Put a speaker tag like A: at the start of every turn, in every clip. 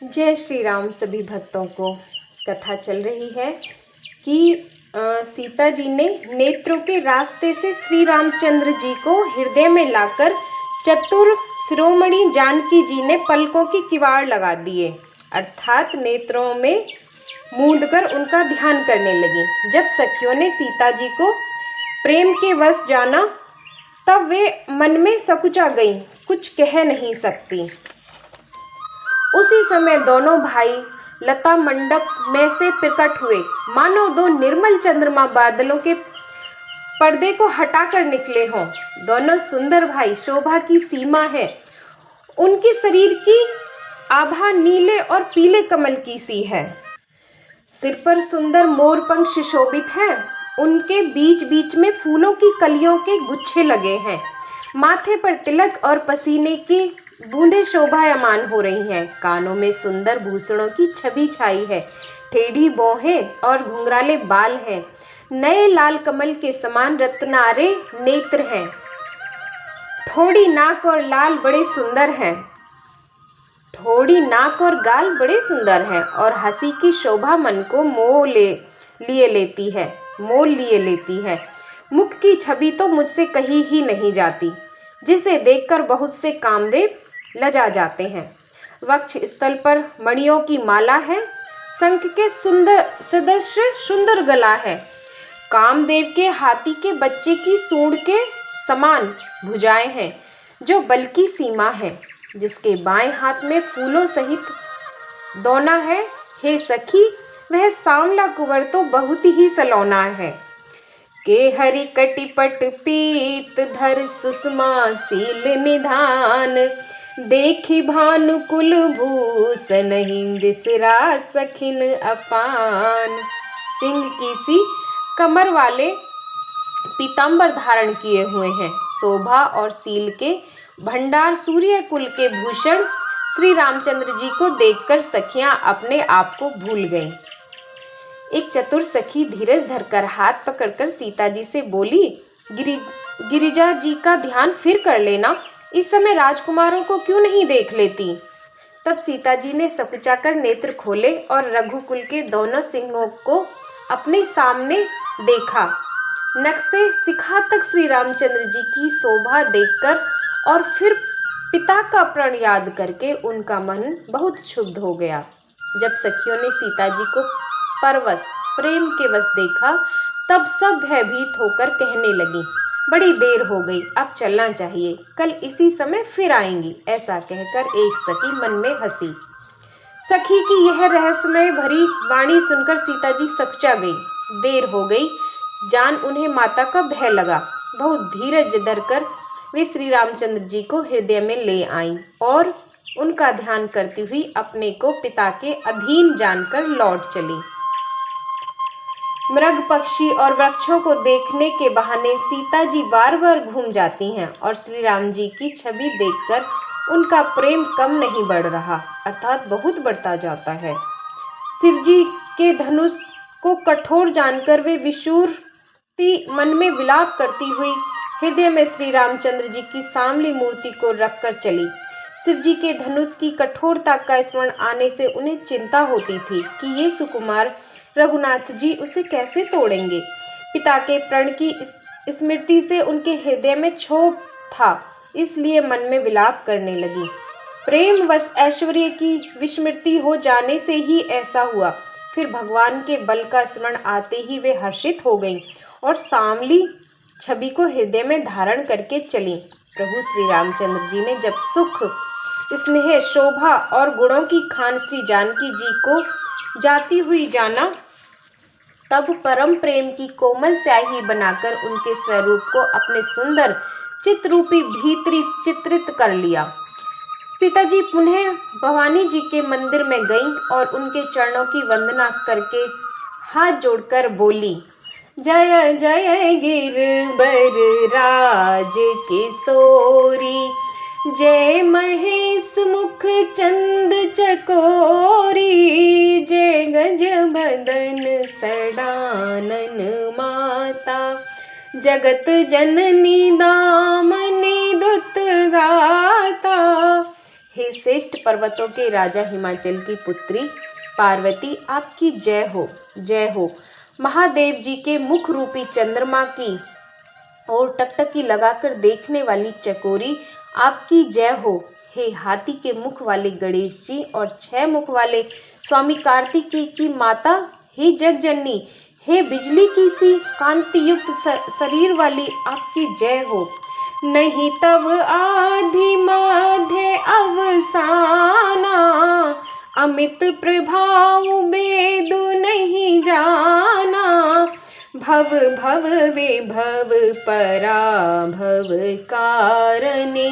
A: जय श्री राम सभी भक्तों को। कथा चल रही है कि सीता जी ने नेत्रों के रास्ते से श्री रामचंद्र जी को हृदय में लाकर चतुर शिरोमणि जानकी जी ने पलकों की किवाड़ लगा दिए, अर्थात नेत्रों में मूंदकर उनका ध्यान करने लगी। जब सखियों ने सीता जी को प्रेम के वश जाना तब वे मन में सकुचा गईं, कुछ कह नहीं सकती। उसी समय दोनों भाई लता मंडप में से प्रकट हुए, मानो दो निर्मल चंद्रमा बादलों के पर्दे को हटाकर निकले हों। दोनों सुंदर भाई शोभा की सीमा है, उनकी शरीर की आभा नीले और पीले कमल की सी है। सिर पर सुंदर मोर पंख सुशोभित है, उनके बीच बीच में फूलों की कलियों के गुच्छे लगे हैं। माथे पर तिलक और पसीने की बूंदें शोभायमान हो रही हैं। कानों में सुंदर भूषणों की छवि छाई है, टेढ़ी भौहें और घुंघराले बाल हैं। नए लाल कमल के समान रत्नारे नेत्र हैं। ठोड़ी नाक और लाल बड़े सुंदर हैं। ठोड़ी नाक और गाल बड़े सुंदर हैं और हंसी की शोभा मन को मोल लिए लेती है। मुख की छवि तो मुझसे कही ही नहीं जाती, जिसे देखकर बहुत से कामदेव लजा जाते हैं। वक्ष स्थल पर मणियों की माला है, शंख के सदृश सुंदर गला है। कामदेव के हाथी के बच्चे की सूंड के समान भुजाएं हैं, जो बल की सीमा है। जिसके बाएं हाथ में फूलों सहित दोना है। हे सखी, वह सांवला कुंवर तो बहुत ही सलोना है। के हरि कटिपट पीत धर सुषमा शील निधान, देखी भानु कुल भूषण नहीं बिसरा सखिन अपान। सिंह की सी कमर वाले पीतांबर धारण किए हुए हैं। शोभा और शील के भंडार सूर्य कुल के भूषण श्री रामचंद्र जी को देखकर सखियां अपने आप को भूल गईं। एक चतुर सखी धीरज धरकर हाथ पकड़कर सीता जी से बोली, गिरिजा जी का ध्यान फिर कर लेना, इस समय राजकुमारों को क्यों नहीं देख लेती। तब सीता जी ने सकुचाकर नेत्र खोले और रघुकुल के दोनों सिंहों को अपने सामने देखा। नख से शिखा तक श्री रामचंद्र जी की शोभा देखकर और फिर पिता का प्रण याद करके उनका मन बहुत क्षुब्ध हो गया। जब सखियों ने सीता जी को परवश प्रेम के वश देखा तब सब भयभीत होकर कहने लगी, बड़ी देर हो गई, अब चलना चाहिए, कल इसी समय फिर आएंगी। ऐसा कहकर एक सखी मन में हंसी। सखी की यह रहस्यमय भरी वाणी सुनकर सीता जी सकुचा गई। देर हो गई जान उन्हें माता का भय लगा। बहुत धीरज धरकर वे श्री रामचंद्र जी को हृदय में ले आईं और उनका ध्यान करती हुई अपने को पिता के अधीन जानकर लौट चली। मृग पक्षी और वृक्षों को देखने के बहाने सीता जी बार बार घूम जाती हैं और श्री राम जी की छवि देखकर उनका प्रेम कम नहीं बढ़ रहा, अर्थात बहुत बढ़ता जाता है। शिव जी के धनुष को कठोर जानकर वे विषुरती मन में विलाप करती हुई हृदय में श्री रामचंद्र जी की सांवली मूर्ति को रखकर चली। शिव जी के धनुष की कठोरता का स्मरण आने से उन्हें चिंता होती थी कि ये सुकुमार रघुनाथ जी उसे कैसे तोड़ेंगे। पिता के प्रण की स्मृति से उनके हृदय में क्षोभ था, इसलिए मन में विलाप करने लगी। प्रेमवश ऐश्वर्य की विस्मृति हो जाने से ही ऐसा हुआ। फिर भगवान के बल का स्मरण आते ही वे हर्षित हो गईं और सांवली छवि को हृदय में धारण करके चली। प्रभु श्री रामचंद्र जी ने जब सुख, स्नेह, शोभा और गुणों की खान श्री जानकी जी को जाती हुई जाना, तब परम प्रेम की कोमल स्याही बनाकर उनके स्वरूप को अपने सुंदर चित्ररूपी भीतरी चित्रित कर लिया। सीता जी पुनः भवानी जी के मंदिर में गईं और उनके चरणों की वंदना करके हाथ जोड़कर बोली, जय जय गिरबर राज किशोरी, जय महेश मुख चंद चकोरी, जय गज बदन सडानन माता, जगत जननी दामनी दुत गाता। हे हे श्रेष्ठ पर्वतों के राजा हिमाचल की पुत्री पार्वती, आपकी जय हो, जय हो। महादेव जी के मुख रूपी चंद्रमा की और टकटकी लगाकर देखने वाली चकोरी, आपकी जय हो। हे हाथी के मुख वाले गणेश जी और 6 मुख वाले स्वामी कार्तिकेय की माता, हे जगजननी, हे बिजली की सी कांति युक्त शरीर वाली, आपकी जय हो। नहीं तब आदि मध्य अवसाना, अमित प्रभाव वेद नहीं जाना। भव भव विभव पराभव कारणि,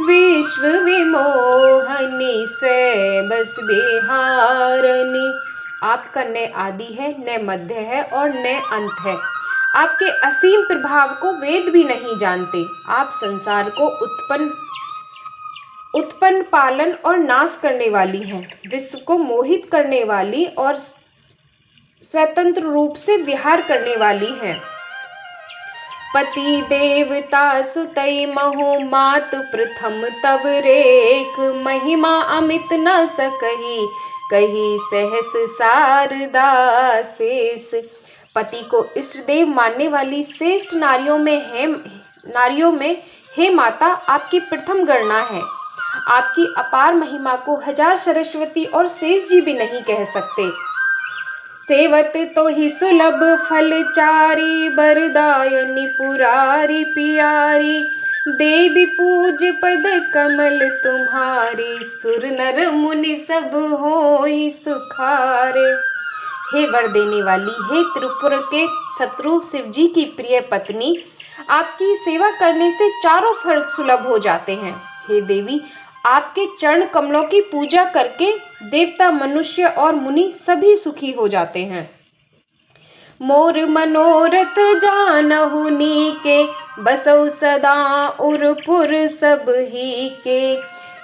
A: विश्व विमोहनी स्वै बस विहारणी। आपका न आदि है, न मध्य है और न अंत है। आपके असीम प्रभाव को वेद भी नहीं जानते। आप संसार को उत्पन्न पालन और नाश करने वाली हैं, विश्व को मोहित करने वाली और स्वतंत्र रूप से विहार करने वाली हैं। पति देवता सुतई महो मात प्रथम तव रेख, महिमा अमित न सकही कही सहस शारदा शेष। पति को इष्ट देव मानने वाली श्रेष्ठ नारियों में हे माता, आपकी प्रथम गणना है। आपकी अपार महिमा को हजार सरस्वती और शेष जी भी नहीं कह सकते। सेवत तो ही सुलभ फलचारी, बरदायनी पुरारी पियारी, देवी पूज पद कमल तुम्हारी, सुर नर मुनि सब होई सुखारे। हे वर देने वाली, हे त्रिपुर के शत्रु शिवजी की प्रिय पत्नी, आपकी सेवा करने से चारों फल सुलभ हो जाते हैं। हे देवी, आपके चरण कमलों की पूजा करके देवता, मनुष्य और मुनि सभी सुखी हो जाते हैं। मोर मनोरथ जानहु नीके, बसौ सदा उरपुर सब ही के,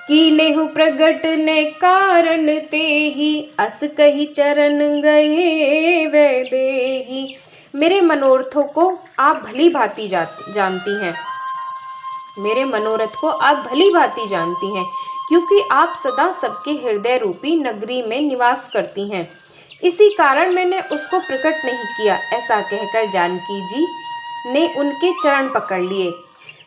A: कीनेहु प्रगट ने कारण तेहि, अस कही चरण गए वैदेही। मेरे मनोरथों को आप भली भांति जानती हैं। मेरे मनोरथ को आप भली भांति जानती हैं, क्योंकि आप सदा सबके हृदय रूपी नगरी में निवास करती हैं। इसी कारण मैंने उसको प्रकट नहीं किया। ऐसा कहकर जानकी जी ने उनके चरण पकड़ लिए।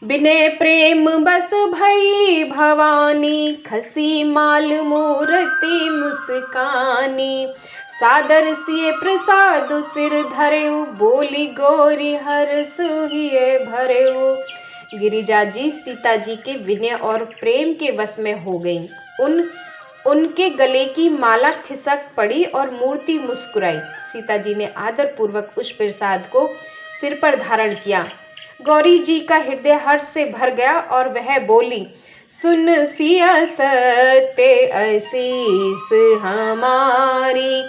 A: बिने प्रेम बस भई भवानी, खसी माल मूर्ति मुस्कानी, सादर सिए प्रसाद सिर धरेउ, बोली गोरी हर्ष हिये भरेउ। गिरिजा जी सीता जी के विनय और प्रेम के वश में हो गईं। उनके गले की माला खिसक पड़ी और मूर्ति मुस्कुराई। सीता जी ने आदर पूर्वक उस प्रसाद को सिर पर धारण किया। गौरी जी का हृदय हर्ष से भर गया और वह बोली, सुन सिया सत्य आशीष हमारी,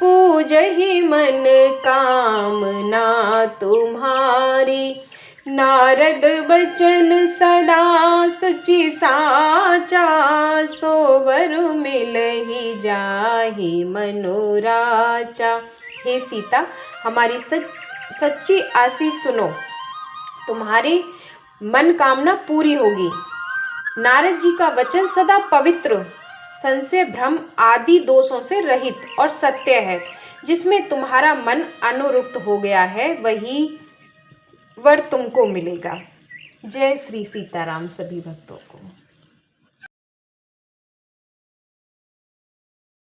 A: पूजहि मन कामना तुम्हारी। नारद बचन सदा सची साचा, सोवर मिलहि जाहि मनोराचा। हे सीता, हमारी सच्ची आशीष सुनो, तुम्हारी मन कामना पूरी होगी। नारद जी का वचन सदा पवित्र, संशय भ्रम आदि दोषों से रहित और सत्य है। जिसमें तुम्हारा मन अनुरुक्त हो गया है, वही वर तुमको मिलेगा। जय श्री सीताराम सभी भक्तों को।